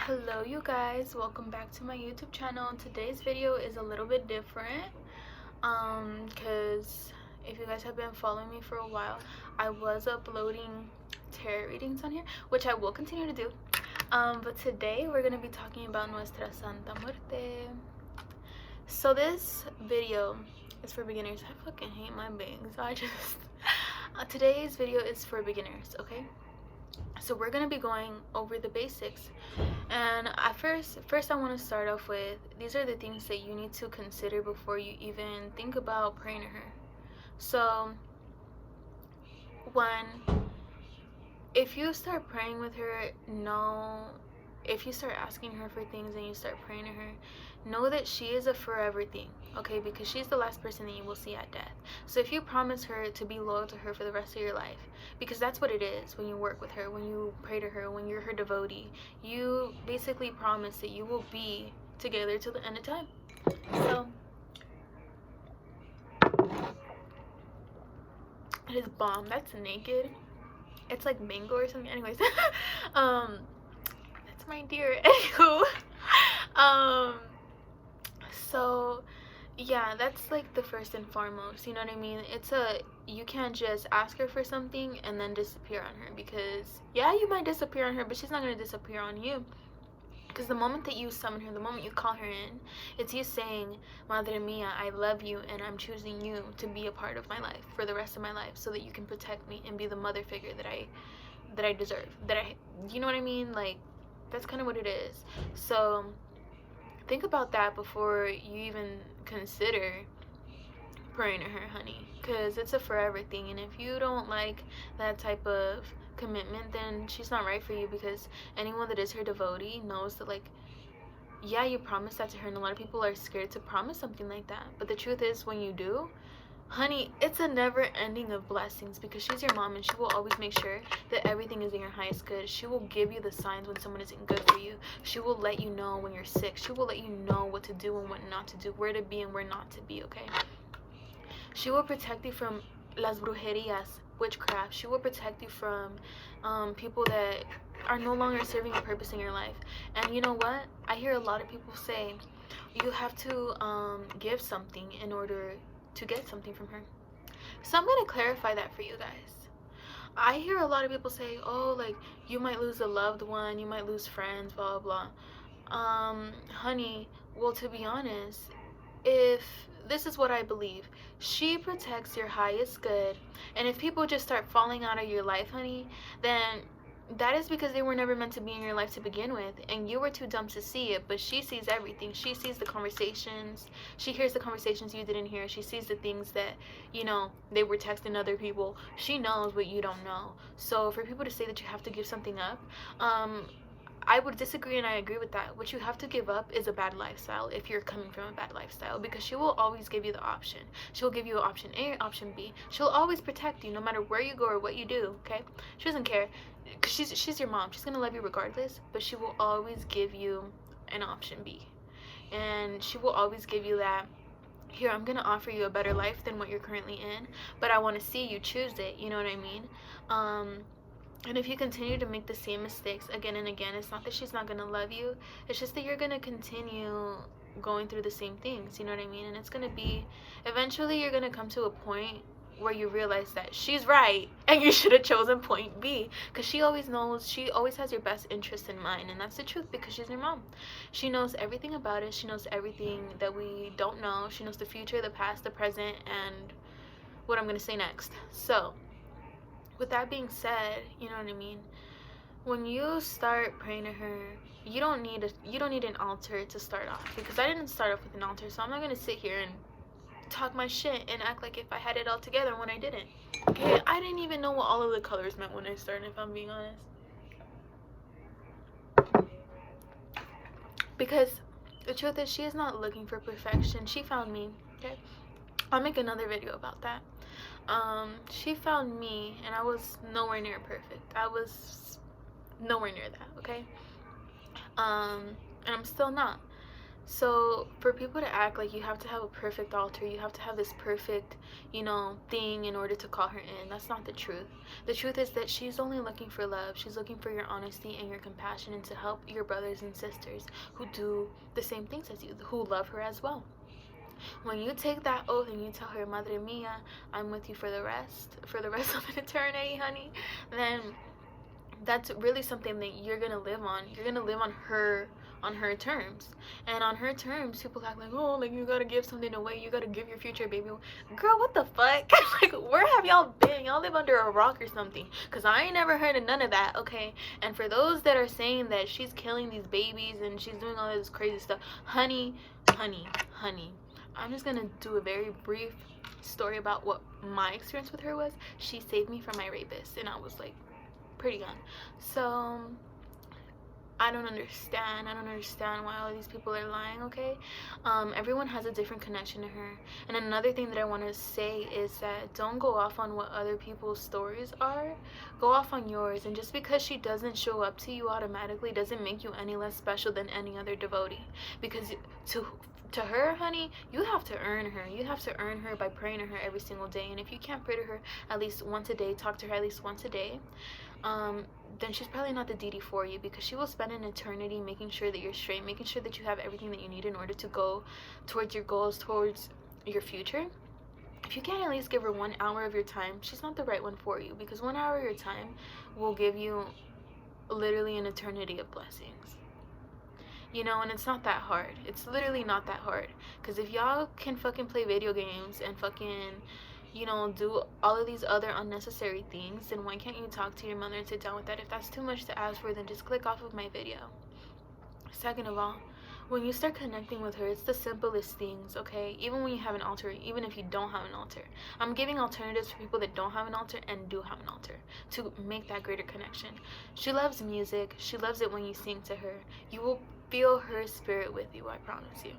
Hello you guys, welcome back to my YouTube channel. Today's video is a little bit different because if you guys have been following me for a while, I was uploading tarot readings on here, which I will continue to do, but today we're going to be talking about Nuestra Santa Muerte. So this video is for beginners. I fucking hate my bangs. Today's video is for beginners, okay? So we're going to be going over the basics. And at first I want to start off with, these are the things that you need to consider before you even think about praying to her. So, if you start praying with her, if you start asking her for things and you start praying to her, know that she is a forever thing, okay? Because she's the last person that you will see at death. So if you promise her to be loyal to her for the rest of your life, because that's what it is when you work with her, when you pray to her, when you're her devotee, you basically promise that you will be together till the end of time. So it is bomb. That's naked. It's like mango or something. Anyways, that's my dear. Anywho, so yeah, that's like the first and foremost, you know what I mean? You can't just ask her for something and then disappear on her, because yeah, you might disappear on her, but she's not going to disappear on you. Because the moment that you summon her, the moment you call her in, it's you saying, Madre Mia, I love you and I'm choosing you to be a part of my life for the rest of my life, so that you can protect me and be the mother figure that I deserve, you know what I mean? Like, that's kind of what it is. So think about that before you even consider praying to her, honey, because it's a forever thing. And if you don't like that type of commitment, then she's not right for you, because anyone that is her devotee knows that, like, yeah, you promise that to her, and a lot of people are scared to promise something like that, but the truth is, when you do, honey, it's a never ending of blessings, because she's your mom and she will always make sure that everything is in your highest good. She will give you the signs when someone isn't good for you. She will let you know when you're sick. She will let you know what to do and what not to do, where to be and where not to be, okay? She will protect you from las brujerias, witchcraft. She will protect you from people that are no longer serving a purpose in your life. And you know what? I hear a lot of people say you have to give something in order to get something from her. So I'm going to clarify that for you guys. I hear a lot of people say, oh, like, you might lose a loved one, you might lose friends, blah, blah, blah. Honey, well, to be honest, if this is what I believe, she protects your highest good, and if people just start falling out of your life, honey, then that is because they were never meant to be in your life to begin with, and you were too dumb to see it. But she sees everything. She sees the conversations. She hears the conversations you didn't hear. She sees the things that, they were texting other people. She knows what you don't know. So for people to say that you have to give something up, I would disagree, and I agree with that. What you have to give up is a bad lifestyle, if you're coming from a bad lifestyle, because she will always give you the option. She'll give you option A or option B. She'll always protect you no matter where you go or what you do, okay? She doesn't care, because she's your mom. She's going to love you regardless, but she will always give you an option B. And she will always give you that, here, I'm going to offer you a better life than what you're currently in, but I want to see you choose it, you know what I mean? And if you continue to make the same mistakes again and again, it's not that she's not going to love you. It's just that you're going to continue going through the same things, you know what I mean? And it's going to be, eventually you're going to come to a point where you realize that she's right and you should have chosen point B, because she always knows, she always has your best interest in mind, and that's the truth, because she's your mom. She knows everything about it. She knows everything that we don't know. She knows the future, the past, the present, and what I'm going to say next. So with that being said, you know what I mean, when you start praying to her, you don't need an altar to start off, because I didn't start off with an altar, so I'm not going to sit here and talk my shit and act like if I had it all together when I didn't. Okay, I didn't even know what all of the colors meant when I started, if I'm being honest, because the truth is, she is not looking for perfection. She found me, okay? I'll make another video about that. She found me, and I was nowhere near perfect. I was nowhere near that, okay? And I'm still not. So for people to act like you have to have a perfect altar, you have to have this perfect, thing in order to call her in, that's not the truth. The truth is that she's only looking for love. She's looking for your honesty and your compassion, and to help your brothers and sisters who do the same things as you, who love her as well. When you take that oath and you tell her, Madre Mia, I'm with you for the rest of an eternity, honey, then that's really something that you're gonna live on. You're gonna live on her terms. And on her terms, people act like, oh, like you gotta give something away, you gotta give your future, baby. Girl, what the fuck? Like, where have y'all been? Y'all live under a rock or something, because I ain't never heard of none of that, okay? And for those that are saying that she's killing these babies and she's doing all this crazy stuff, honey, I'm just gonna do a very brief story about what my experience with her was. She saved me from my rapist, and I was like pretty young. So I don't understand why all these people are lying, okay? Everyone has a different connection to her. And another thing that I want to say is that don't go off on what other people's stories are. Go off on yours. And just because she doesn't show up to you automatically doesn't make you any less special than any other devotee. Because to her, honey, you have to earn her. You have to earn her by praying to her every single day. And if you can't pray to her at least once a day, talk to her at least once a day, then she's probably not the deity for you, because she will spend an eternity making sure that you're straight, making sure that you have everything that you need in order to go towards your goals, towards your future. If you can't at least give her 1 hour of your time, she's not the right one for you, because 1 hour of your time will give you literally an eternity of blessings. And it's not that hard. It's literally not that hard. Because if y'all can fucking play video games and fucking, do all of these other unnecessary things, then why can't you talk to your mother and sit down with that? If that's too much to ask for, then just click off of my video. Second of all, when you start connecting with her, it's the simplest things, okay? Even when you have an altar, even if you don't have an altar. I'm giving alternatives for people that don't have an altar and do have an altar, to make that greater connection. She loves music. She loves it when you sing to her. You will feel her spirit with you, I promise you.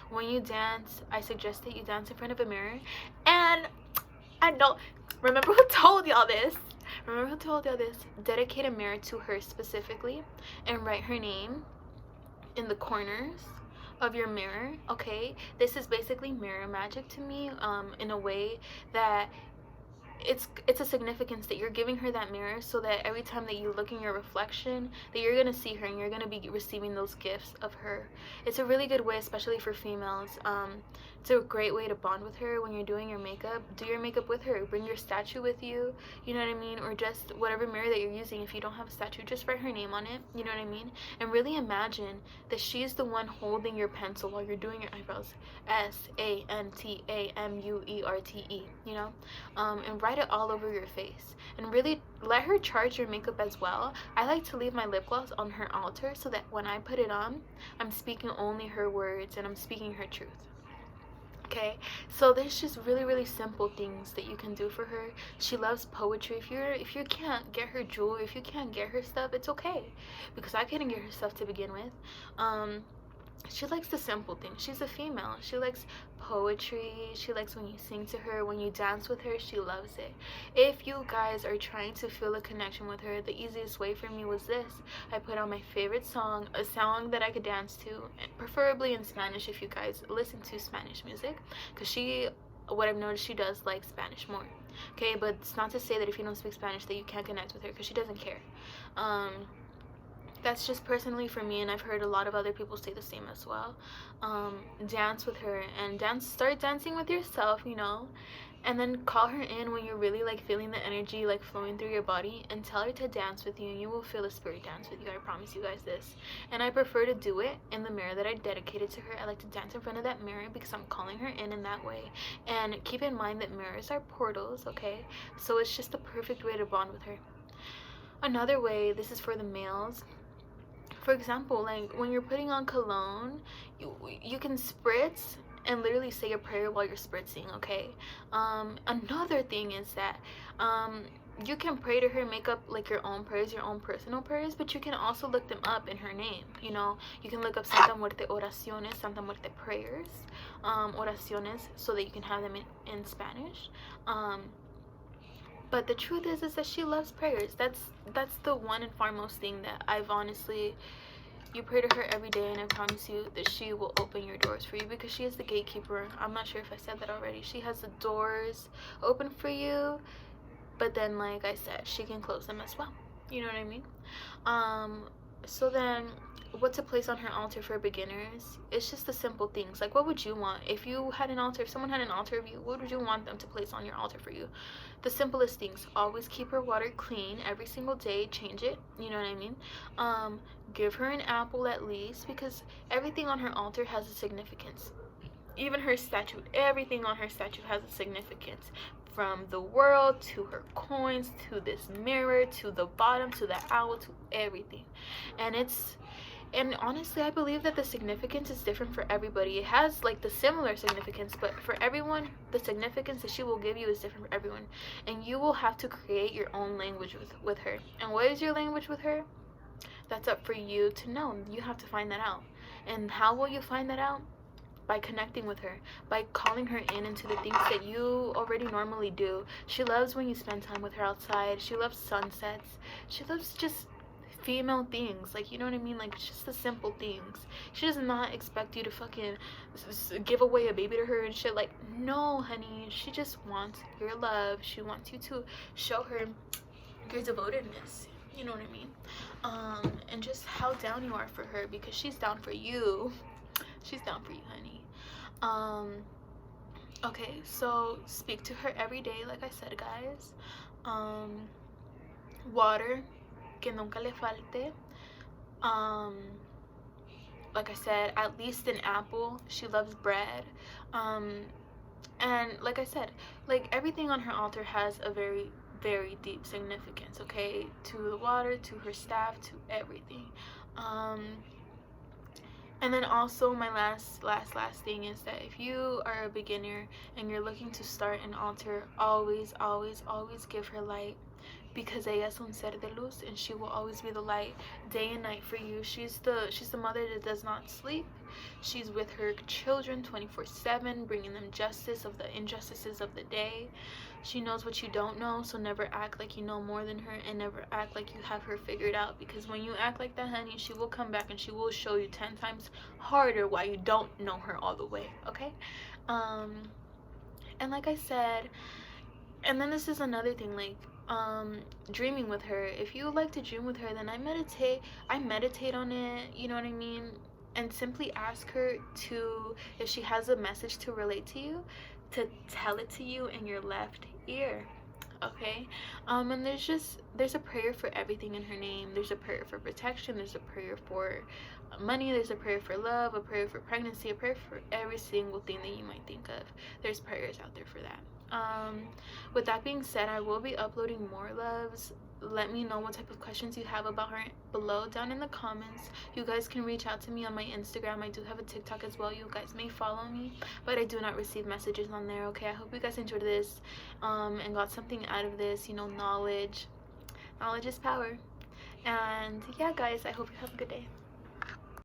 When you dance, I suggest that you dance in front of a mirror. And I don't remember who told y'all this. Dedicate a mirror to her specifically and write her name in the corners of your mirror, okay? This is basically mirror magic to me, in a way that it's a significance that you're giving her that mirror, so that every time that you look in your reflection, that you're gonna see her and you're gonna be receiving those gifts of her. It's a really good way, especially for females. It's a great way to bond with her when you're doing your makeup. Do your makeup with her. Bring your statue with you, you know what I mean? Or just whatever mirror that you're using. If you don't have a statue, just write her name on it, you know what I mean? And really imagine that she's the one holding your pencil while you're doing your eyebrows. SANTAMUERTE, and write it all over your face. And really let her charge your makeup as well. I like to leave my lip gloss on her altar, so that when I put it on, I'm speaking only her words and I'm speaking her truth. Okay, so there's just really, really simple things that you can do for her. She loves poetry. If you can't get her jewelry, if you can't get her stuff, it's okay, because I couldn't get her stuff to begin with. She likes the simple things. She's a female. She likes poetry. She likes when you sing to her, when you dance with her. She loves it. If you guys are trying to feel a connection with her, the easiest way for me was this. I put on my favorite song, a song that I could dance to, preferably in Spanish if you guys listen to Spanish music, because what I've noticed, she does like Spanish more. Okay, but it's not to say that if you don't speak Spanish that you can't connect with her, because she doesn't care. That's just personally for me, and I've heard a lot of other people say the same as well. Dance with her, and start dancing with yourself, and then call her in when you're really like feeling the energy like flowing through your body, and tell her to dance with you, and you will feel the spirit dance with you. I promise you guys this. And I prefer to do it in the mirror that I dedicated to her. I like to dance in front of that mirror because I'm calling her in that way. And keep in mind that mirrors are portals, okay? So it's just the perfect way to bond with her. Another way, this is for the males. For example, like when you're putting on cologne, you can spritz and literally say a prayer while you're spritzing, okay? Another thing is that you can pray to her, make up like your own prayers, your own personal prayers, but you can also look them up in her name. You can look up Santa Muerte oraciones, Santa Muerte prayers, oraciones, so that you can have them in Spanish. But the truth is that she loves prayers. That's the one and foremost thing that I've honestly You pray to her every day, and I promise you that she will open your doors for you, because she is the gatekeeper. I'm not sure if I said that already. She has the doors open for you, but then, like I said, she can close them as well. You know what I mean? So then, what to place on her altar for beginners? It's just the simple things. Like, what would you want if you had an altar? If someone had an altar of you, what would you want them to place on your altar for you? The simplest things. Always keep her water clean every single day. Change it. You know what I mean? Give her an apple at least, because everything on her altar has a significance. Even her statue, everything on her statue has a significance, from the world to her coins to this mirror to the bottom to the owl to everything. And honestly, I believe that the significance is different for everybody. It has like the similar significance, but for everyone, the significance that she will give you is different for everyone. And you will have to create your own language with her. And what is your language with her? That's up for you to know. You have to find that out. And how will you find that out? By connecting with her, by calling her into the things that you already normally do. She loves when you spend time with her outside. She loves sunsets. She loves just female things, like, you know what I mean? Like, just the simple things. She does not expect you to fucking give away a baby to her and shit. Like, no, honey. She just wants your love. She wants you to show her your devotedness. You know what I mean? And just how down you are for her, because she's down for you. She's down for you, honey. Okay, so speak to her every day, like I said, guys. Water, que nunca le falte. Like I said, at least an apple. She loves bread. And like I said, like, everything on her altar has a very, very deep significance, okay? To the water, to her staff, to everything. And then also, my last thing is that if you are a beginner and you're looking to start an altar, always give her light, because ella es un ser de luz, and she will always be the light day and night for you. She's the mother that does not sleep. She's with her children 24/7, bringing them justice of the injustices of the day. She knows what you don't know, so never act like you know more than her, and never act like you have her figured out, because when you act like that, honey, she will come back and she will show you 10 times harder why you don't know her all the way, okay? And like I said, and then this is another thing, like, dreaming with her. If you would like to dream with her, then I meditate on it, you know what I mean? And simply ask her to, if she has a message to relate to you, to tell it to you in your left ear, okay? And there's a prayer for everything in her name. There's a prayer for protection, there's a prayer for money, there's a prayer for love, a prayer for pregnancy, a prayer for every single thing that you might think of. There's prayers out there for that. With that being said, I will be uploading more loves. Let me know what type of questions you have about her below down in the comments. You guys can reach out to me on my Instagram. I do have a TikTok as well. You guys may follow me, but I do not receive messages on there, okay? I hope you guys enjoyed this and got something out of this. You know, knowledge is power. And yeah, guys, I hope you have a good day.